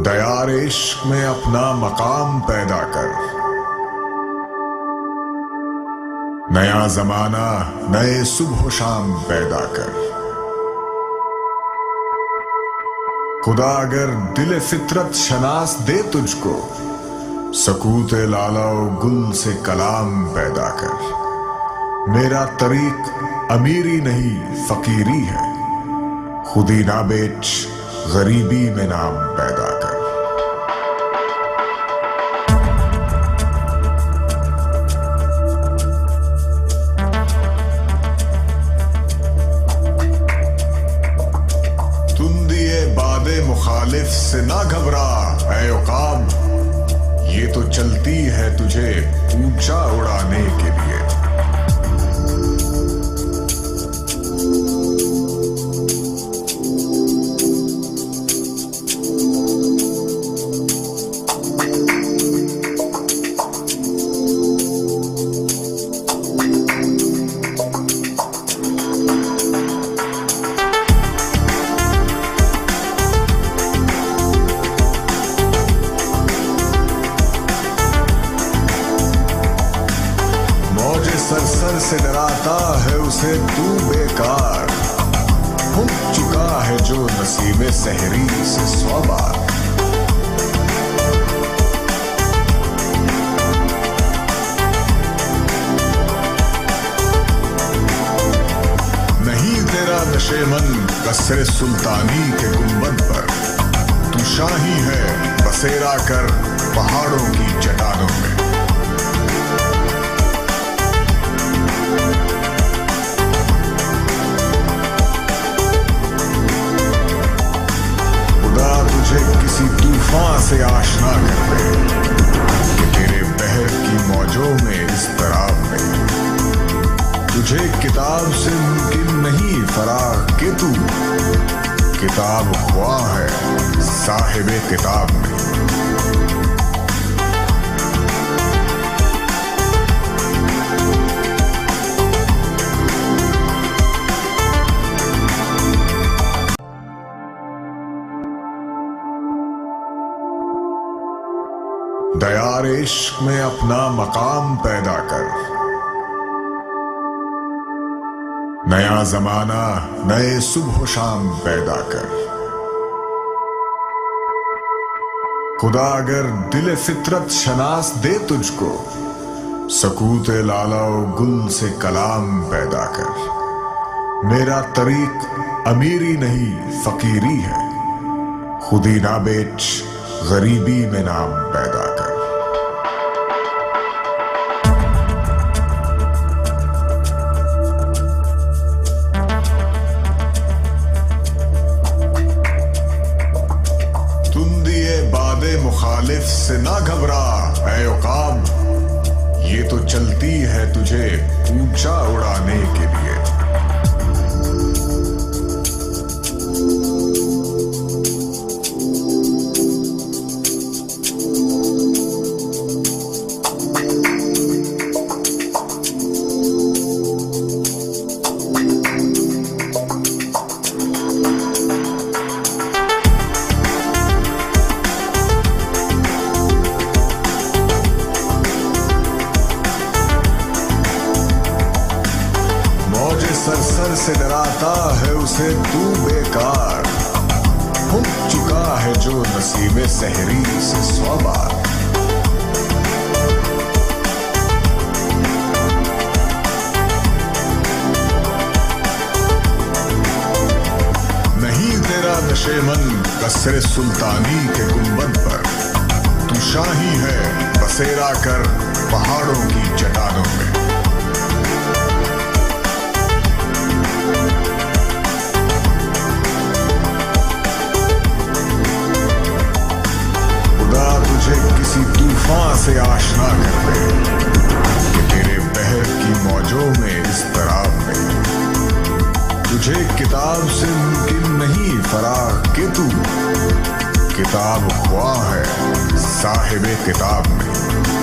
दयार इश्क में अपना मकाम पैदा कर। नया जमाना नए सुबह शाम पैदा कर। खुदा अगर दिल फितरत शनास दे तुझको, सकूत लाला गुल से कलाम पैदा कर। मेरा तरीक अमीरी नहीं फकीरी है, खुदी ना बेच गरीबी में नाम पैदा कर। तुम दिए बादे मुखालिफ से ना घबरा ऐ औकाम, ये तो चलती है तुझे ऊंचा उड़ाने के लिए। सर से डराता है उसे तू बेकार, हुक चुका है जो नसीबे सहरी से 100 बार। नहीं तेरा नशेमन कसरे सुल्तानी के गुंबद पर, तू शाही है बसेरा कर पहाड़ों की चट्टानों में। किसी तूफान से आशना कर दे कि तेरे बहर की मौजों में इस तरह नहीं। तुझे किताब से मुमकिन नहीं फराग कि तू किताब ख्वाह है साहिबे किताब में। दयार इश्क में अपना मकाम पैदा कर। नया जमाना नए सुबह शाम पैदा कर। खुदा अगर दिल फितरत शनास दे तुझको, सकूत लाला गुल से कलाम पैदा कर। मेरा तरीक अमीरी नहीं फकीरी है, खुदी ना बेच गरीबी में नाम पैदा कर। तुम दिए बादे मुखालिफ से ना घबरा ऐ औकाम, ये तो चलती है तुझे ऊंचा उड़ाने के लिए। सर से डराता है उसे तू बेकार, हुक चुका है जो नसीबे सहरी से 100 बार। नहीं तेरा नशेमन कसरे सुल्तानी के गुंबद पर, तू शाही है बसेरा कर पहाड़ों की चट्टानों में। किसी तूफान से आशना कर दे कि तेरे बहर की मौजों में इस तरह नहीं। तुझे किताब से मुमकिन नहीं फराग कि तू किताब ख्वाह है साहिबे किताब में।